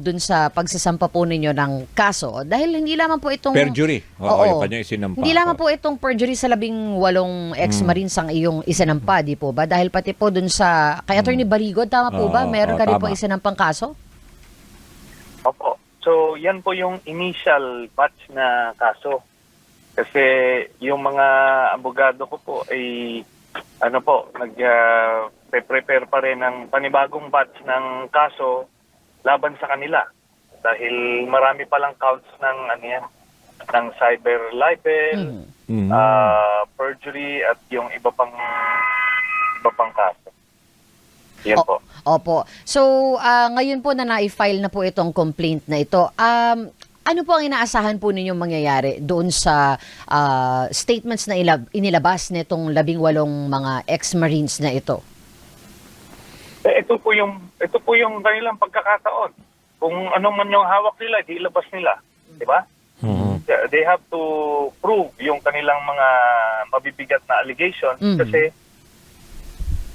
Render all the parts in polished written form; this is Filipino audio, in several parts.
dun sa pagsasampa po ninyo ng kaso? Dahil hindi lamang po itong... Perjury. Oo, yung kanya isinampa. Hindi lamang po itong perjury sa 18 ex-marines ang iyong isinampa, di po ba? Dahil pati po dun sa... Kay Attorney Baligod, tama po ba? Meron ka rin po tama. isinampang kaso? Opo. So, yan po yung initial batch na kaso. Kasi yung mga abogado ko po ay prepare pa rin ng panibagong batch ng kaso laban sa kanila. Dahil marami palang counts ng ng cyber libel, perjury at yung iba pang kaso. Yan po. Opo. So, ngayon po na na-file na po itong complaint na ito, ano po ang inaasahan po ninyong mangyayari doon sa statements na inilabas nitong 18 mga ex-marines na ito? Ito po yung kanilang pagkakataon. Kung ano man yung hawak nila, di ilabas nila, di ba? They have to prove yung kanilang mga mabibigat na allegations kasi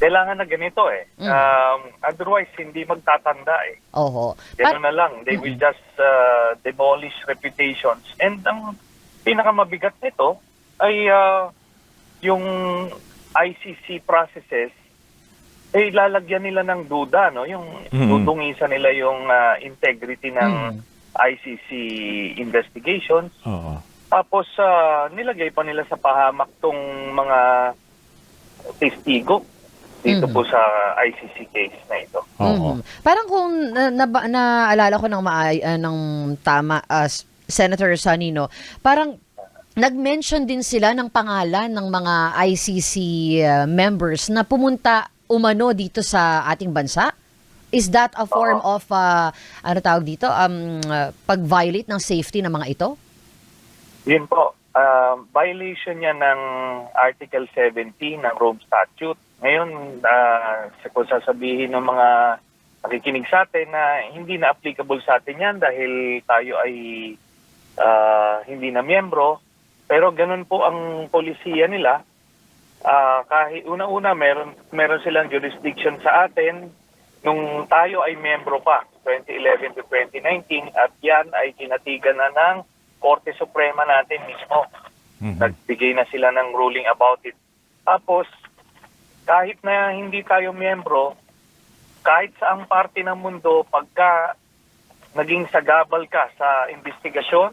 kailangan na ganito otherwise, hindi magtatanda Oho. Gano'n na lang. They will just demolish reputations. And ang pinakamabigat nito ay yung ICC processes lalagyan nila ng duda, no? Yung dudungisan nila yung integrity ng ICC investigations. Tapos nilagay pa nila sa pahamak tong mga testigo dito po sa ICC case na ito. Parang kung naalala ko ng tama, Senator Sanino, parang nag-mention din sila ng pangalan ng mga ICC members na pumunta umano dito sa ating bansa. Is that a form of pag-violate ng safety ng mga ito? Yun po. Violation niya ng Article 17 ng Rome Statute. Ngayon, kung sasabihin ng mga nakikinig sa atin na hindi na applicable sa atin yan dahil tayo ay hindi na miyembro, pero ganun po ang polisiya nila. Kahit una-una meron silang jurisdiction sa atin nung tayo ay miyembro pa 2011 to 2019 at yan ay kinatigan na ng Korte Suprema natin mismo. Nagbigay na sila ng ruling about it. Tapos kahit na hindi tayo miyembro, kahit saang parte ng mundo, pagka naging sagabal ka sa investigasyon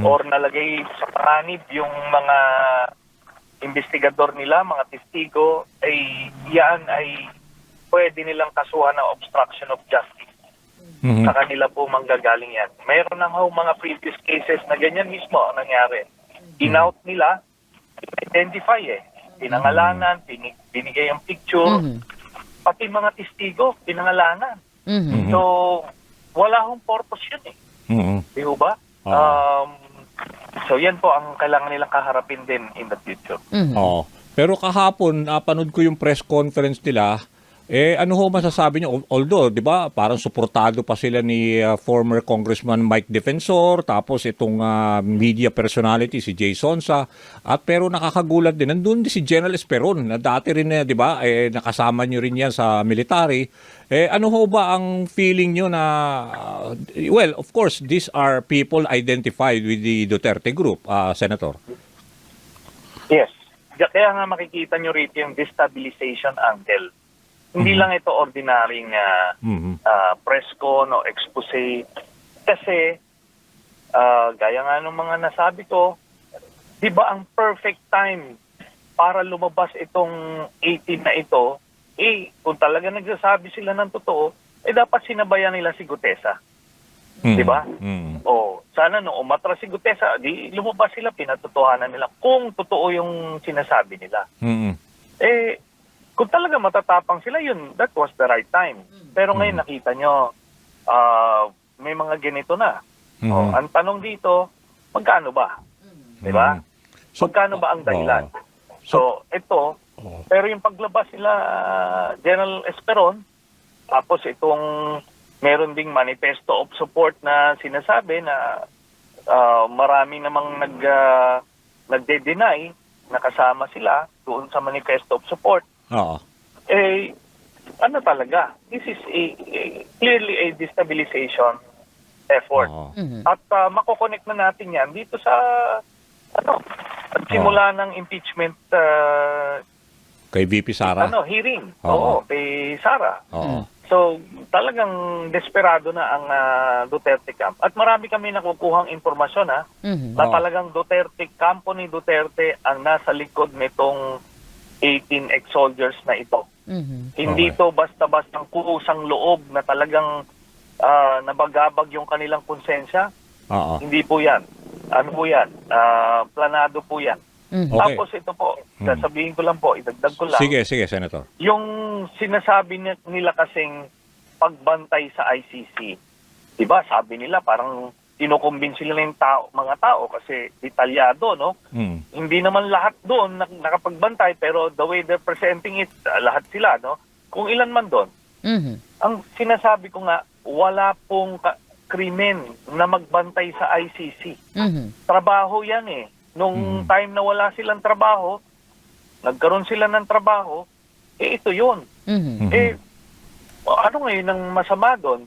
or nalagay sa panganib yung mga investigador nila, mga testigo, ay yan ay pwede nilang kasuhan ng obstruction of justice. Sa kanila po manggagaling yan. Mayroon na mga previous cases na ganyan mismo ang nangyari. In-out nila, identify pinangalanan, binigay ang picture, pati mga testigo, pinangalanan. So, wala hong purpose yun Di ba? So, yan po ang kailangan nilang kaharapin din in the future. Pero kahapon, napanood ko yung press conference nila. Ano ho masasabi niyo? Although, di ba, parang suportado pa sila ni former Congressman Mike Defensor, tapos itong media personality, si Jay Sonsa, pero nakakagulat din. Nandun din si General Esperon, na dati rin, di ba, nakasama niyo rin yan sa military. Ano ho ba ang feeling niyo na, well, of course, these are people identified with the Duterte group, Senator? Yes. Kaya nga makikita niyo rito yung destabilization angle. Hindi lang ito ordinaryong press con o expose. Kasi, gaya nga ng mga nasabi ko, di ba ang perfect time para lumabas itong 18 na ito, kung talaga nagsasabi sila ng totoo, dapat sinabayan nila si Gutesa. Di ba? Sana nung umatras si Gutesa, di lumabas sila, pinatotohanan nila kung totoo yung sinasabi nila. Kung talaga matatapang sila yun, that was the right time. Pero ngayon nakita nyo, may mga ganito na. Ang tanong dito, magkano ba? Diba? Magkano ba ang dahilan? So, ito, pero yung paglabas nila, General Esperon, tapos itong meron ding manifesto of support na sinasabi na marami namang nagde-deny na kasama sila doon sa manifesto of support. ano talaga, this is clearly a destabilization effort. Oo. Mhm. At makokonect na natin yan dito sa simula ng impeachment Kay VP Sara. hearing. Oo. Kay Sara. Oo. So, talagang desperado na ang Duterte camp. At marami kami nakukuhang impormasyon Mhm. na Oo. talagang kampo ni Duterte ang nasa likod nitong 18 ex-soldiers na ito. Mhm. Hindi Okay. to basta-bastang kusang loob na talagang nabagabag yung kanilang konsensya. Oo. Hindi po yan. Ano po yan? Planado po yan. Mhm. Okay. Tapos ito po, sasabihin ko lang po, idagdag ko lang. Sige, Senator. Yung sinasabi nila kasing pagbantay sa ICC. Diba? Sabi nila parang kinukumbinsi nila yung mga tao kasi detalyado, no? Mm. Hindi naman lahat doon nakapagbantay pero the way they're presenting it, lahat sila, no? Kung ilan man doon. Mhm. Ang sinasabi ko nga, wala pong krimen na magbantay sa ICC. Mhm. Trabaho yan eh. Nung time na wala silang trabaho, nagkaroon sila ng trabaho, ito yun. Mhm. Ano ngayon ang masama doon?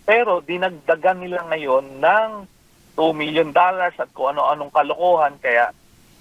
Pero dinagdagan nila ngayon ng $2 million at kung ano-anong kalokohan. Kaya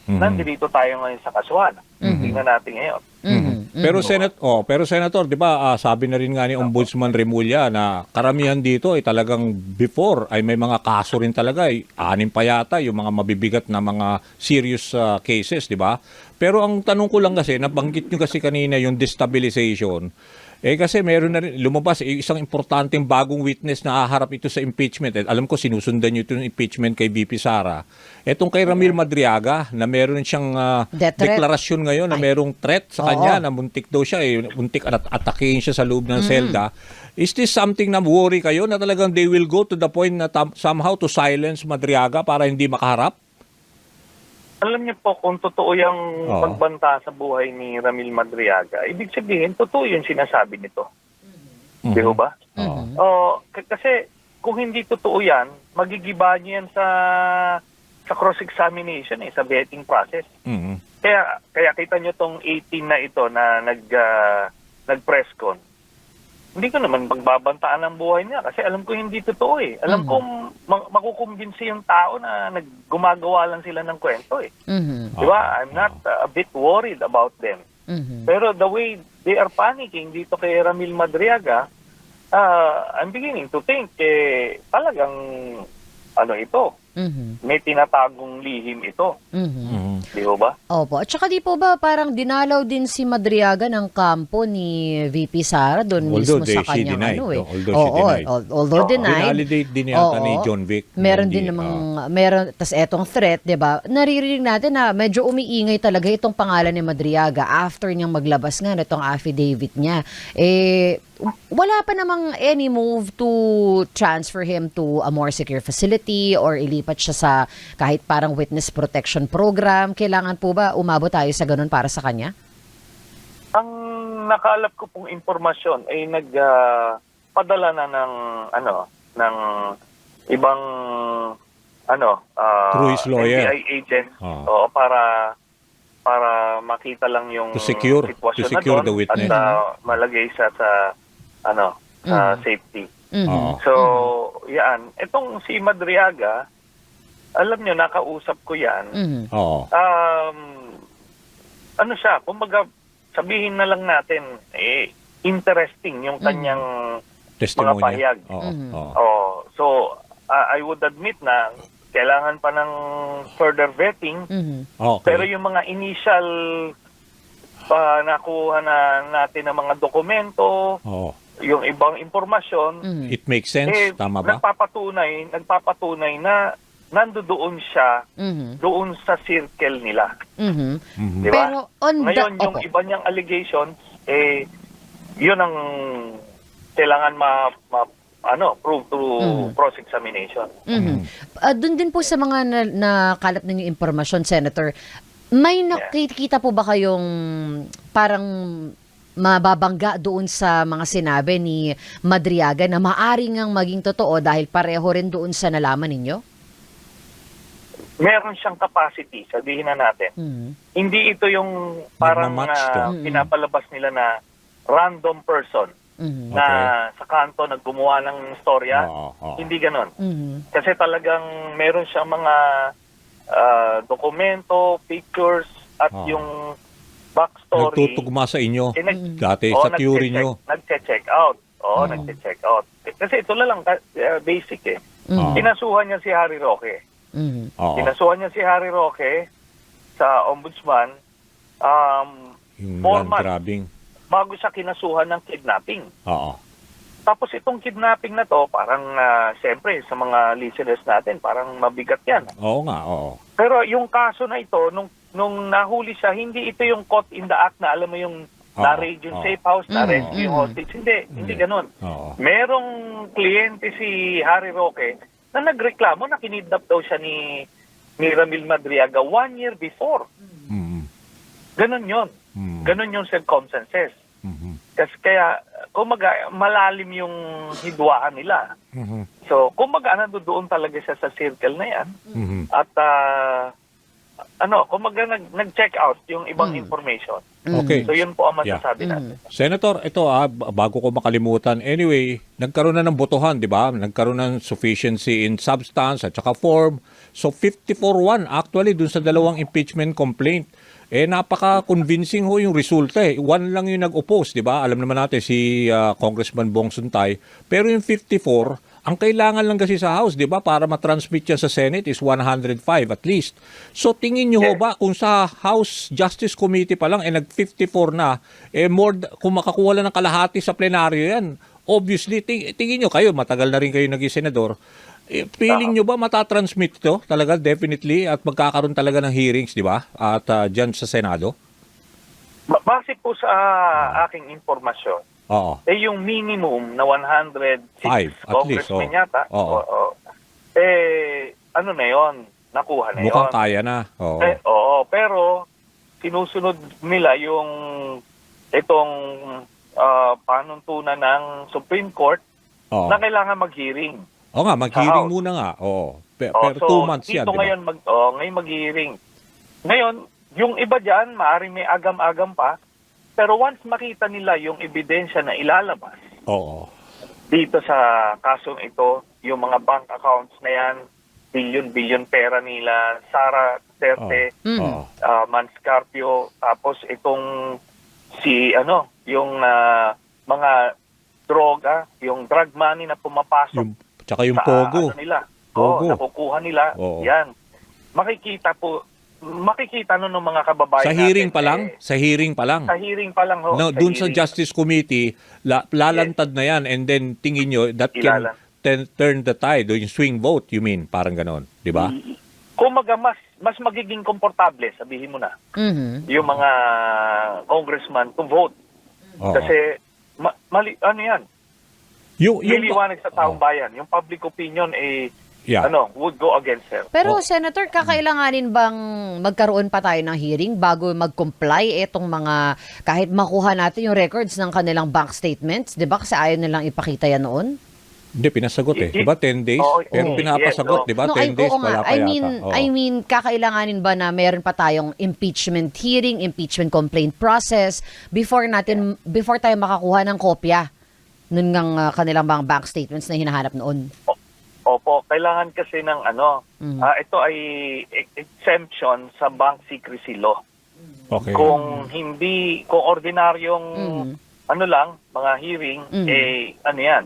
nandito tayo ngayon sa kasuhan. Tingnan natin ngayon. Mhm. Pero Senator, 'di ba, sabi na rin nga ni Ombudsman Remulla na karamihan dito ay talagang before ay may mga kaso rin talaga, 6 pa yata yung mga mabibigat na mga serious cases, 'di ba? Pero ang tanong ko lang kasi, nabanggit nyo kasi kanina yung destabilization. Kasi meron na rin, lumabas isang importanteng bagong witness na haharap ito sa impeachment. Alam ko sinusundan nyo ito yung impeachment kay VP Sara. Etong kay Ramil Madriaga na meron siyang Death threat. deklarasyon ngayon na merong threat sa Oo. kanya na muntik daw siya, muntik atakein siya sa loob ng selda. Is this something na worry kayo na talagang they will go to the point na somehow to silence Madriaga para hindi makaharap? Alam niyo po, kung totoo yung Oo. pagbanta sa buhay ni Ramil Madriaga, ibig sabihin, totoo yung sinasabi nito. Di ho ba? Oo. Kasi kung hindi totoo yan, magigiba niyo yan sa cross-examination, sa vetting process. Mhm. Kaya kita niyo tong 18 na ito na nag-press con. Hindi ko naman magbabantaan ang buhay niya kasi alam ko hindi totoo eh. Alam ko makukumbinsi yung tao na gumagawa lang sila ng kwento eh. Mhm. Di ba? I'm not a bit worried about them. Mhm. Pero the way they are panicking dito kay Ramil Madriaga, I'm beginning to think talagang ito, Mhm. may tinatagong lihim ito. Mhm. Di ho ba? Opo. At saka di po ba parang dinalaw din si Madriaga ng kampo ni VP Sara doon mismo Although sa she kanyang denied. ano eh. Although she denied. Although denied. Binalidate din yata Oo. ni John Vic. Meron Hindi, din namang, tas etong threat, di ba? Naririnig natin na medyo umiingay talaga itong pangalan ni Madriaga after niyang maglabas nga nitong affidavit niya. Wala pa namang any move to transfer him to a more secure facility or ilipat siya sa kahit parang witness protection program. Kailangan po ba umabot tayo sa ganun para sa kanya? Ang nakaalap ko pong impormasyon ay nagpadala na ng ibang Through his lawyer. NBI agent Oo. para makita lang yung To secure sitwasyon na doon the witness. at malagay siya sa safety. Mhm. Oo. So, yan. Itong si Madriaga, alam nyo, nakausap ko yan. Mhm. Oo. Siya, kumbaga, sabihin na lang natin, interesting yung kanyang Testimony. mga pahayag. Oo. Mhm. Oo. So, I would admit na kailangan pa ng further vetting, Mhm. Okay. pero yung mga initial nakuha na natin ng mga dokumento, Oo. yung ibang impormasyon, Mhm. It makes sense, tama ba? nagpapatunay na nandoon siya Mhm. doon sa circle nila. Mhm. Mhm. Di ba? Pero on Ngayon, yung opo. iba niyang allegations, yun ang kailangan prove through cross-examination. Mhm. Doon din po sa mga nakalat ninyo impormasyon, Senator, may nakikita po ba kayong parang mababangga doon sa mga sinabi ni Madriaga na maaari ngang maging totoo dahil pareho rin doon sa nalaman ninyo? Meron siyang capacity, sabihin na natin. Mhm. Hindi ito yung parang Nagmamatch to. pinapalabas nila na random person Mhm. na sa kanto naggumawa ng storya. Oo. Hindi ganon. Mhm. Kasi talagang meron siyang mga dokumento, pictures, at Oo. yung backstory. Nagtutugma sa inyo Mhm. dati sa theory nyo. Nagche-check out. Oo, Oo. nagche-check out. Kasi ito na lang, basic eh. Mhm. Kinasuhan niya si Harry Roque. Mhm. Oo. Kinasuhan niya si Harry Roque sa ombudsman Yung 4 land months grabbing. bago siya kinasuhan ng kidnapping. Oo. Tapos itong kidnapping na to, parang siyempre sa mga listeners natin, parang mabigat yan. Oo nga, oo. Pero yung kaso na ito, nung nahuli siya, hindi ito yung caught in the act na alam mo yung na-raid yung safe house, na-rescue yung hostage. Hindi ganun. Oo. Merong kliyente si Harry Roque na nagreklamo na kinidnap daw siya ni Ramil Madriaga 1 year before. Mhm. Ganun yun. Mhm. Ganun yung circumstances. Mhm. Kasi kaya, kumaga, malalim yung hidwaan nila. Mhm. So, kumaga, nandoon talaga siya sa circle na yan. Mhm. At, kumaga, nag-check out yung ibang information. Okay. So, yun po ang masasabi natin. Senator, ito bago ko makalimutan. Anyway, nagkaroon na ng botohan, di ba? Nagkaroon ng sufficiency in substance at saka form. So 54-1 actually dun sa dalawang impeachment complaint. Napaka-convincing ho yung resulta eh. One lang yung nag-oppose, di ba? Alam naman natin si Congressman Bong Suntay. Pero yung 54, ang kailangan lang kasi sa House, di ba? Para matransmit yan sa Senate is 105 at least. So tingin nyo ho ba kung sa House Justice Committee pa lang nag-54 na, kung makakuha lang ng kalahati sa plenaryo yan, obviously, tingin nyo kayo, matagal na rin kayo naging senador, feeling nyo ba matatransmit to talaga definitely at magkakaroon talaga ng hearings, di ba? At dyan sa Senado? Base po sa aking informasyon, Oo. yung minimum na 106 Five, at least, congressmen oh. yata, Oo. ano na yon, nakuha na Mukhang yon. kaya na. Oo. Oo, pero sinusunod nila yung itong panuntunan ng Supreme Court Oo. na kailangan mag-hearing. Oo nga, mag-hearing House. muna nga. Oo. Pero So, 2 months yan, dito di ba? ngayon ngayon mag-hearing. Ngayon, yung iba diyan maaaring may agam-agam pa, pero once makita nila yung ebidensya na ilalabas Oo. dito sa kasong ito, yung mga bank accounts na yan, billion pera nila, Sara Duterte, Oo. Manscarpio, tapos itong yung mga droga, yung drug money na pumapasok Tsaka yung sa Pogo. nila. Pogo. Nakukuha nila. Oo. Yan. Makikita nun ng mga kababayan Sa hearing natin, pa lang? Sa hearing pa lang? Sa hearing pa lang ho. No, dun sa hearing. Justice Committee, lalantad na yan and then tingin nyo that can turn the tide, yung swing vote, you mean? Parang ganon, di ba? Kumaga, mas magiging komportable, sabihin mo na, Mhm. yung mga congressman to vote. Oo. Kasi, ano yan, yung niliwanag sa taong Oo. bayan. Yung public opinion, Yeah. would go against her. Pero Oh. Senator, kakailanganin bang magkaroon pa tayo ng hearing bago mag-comply itong mga, kahit makuha natin yung records ng kanilang bank statements, di ba? Kasi ayaw nilang ipakita yan noon. Hindi, pinasagot eh. Di ba 10 days? Oo, Pero pinapasagot, yes, di ba? No, 10 days oo wala nga. pa yata. Oo. I mean, kakailanganin ba na meron pa tayong impeachment hearing, impeachment complaint process before tayo makakuha ng kopya nun ng kanilang mga bank statements na hinahanap noon? Opo, kailangan kasi ng ito ay exemption sa bank secrecy law. Okay. Kung ordinaryong mga hearing, yan,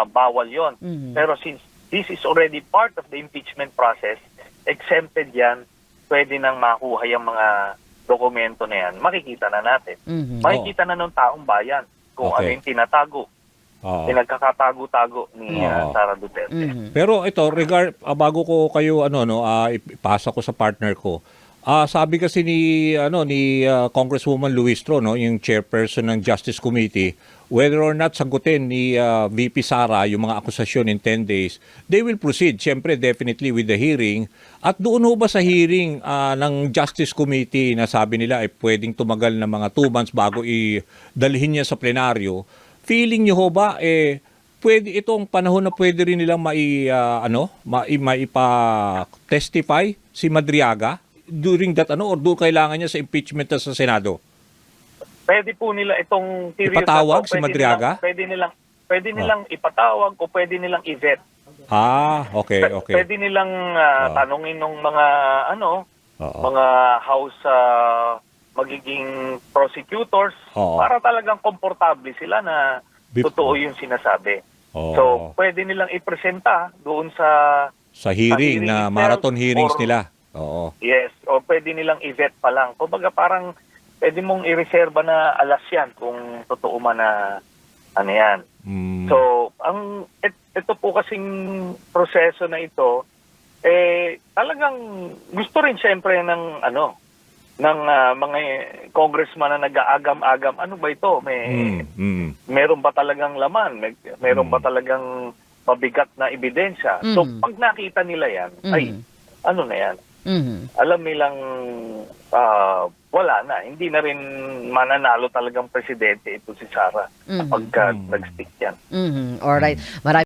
bawal yon. Pero since this is already part of the impeachment process, exempted yan, pwede nang makuha yung mga dokumento na yan. Makikita na natin. Makikita na ng taong bayan kung ano yung tinatago. Oo. Pinagkakatago-tago ni Sara Duterte. Pero ito, bago ko kayo ipasa ko sa partner ko. Sabi kasi ni Congresswoman Luistro, yung chairperson ng Justice Committee, whether or not sagutin ni VP Sara yung mga akusasyon in 10 days, they will proceed, syempre, definitely with the hearing. At doon ho ba sa hearing ng Justice Committee na sabi nila ay pwedeng tumagal ng mga 2 months bago dalhin niya sa plenaryo, feeling niyo ho ba pwede itong panahon na pwede rin nilang maipa-testify si Madriaga during that or doon kailangan niya sa impeachment sa Senado? pwede po nila itong period Ipatawag na to, si Madriaga? Pwede nilang ipatawag o pwede nilang i-vet. Okay. Pwede nilang tanungin ng mga Oo. mga house magiging prosecutors Oo. para talagang komportable sila na Bef- totoo yung sinasabi. Oo. So, pwede nilang ipresenta doon sa Sa hearing hearing na itself marathon hearings or- nila. Oo. yes, o pwede nilang i-vet pa lang. Kumbaga parang pwede mong i-reserva na alas yan kung totoo man na ano yan. Mm. So, ito po kasing proseso na ito, talagang gusto rin siyempre ng mga congressman na nag-aagam-agam. Ano ba ito? Meron ba talagang laman? Meron ba talagang mabigat na ebidensya? So, pag nakita nila yan, ay, ano na yan? Alam nilang wala na. Hindi na rin mananalo talagang presidente ito si Sara kapag nag-stick yan. Alright. Marami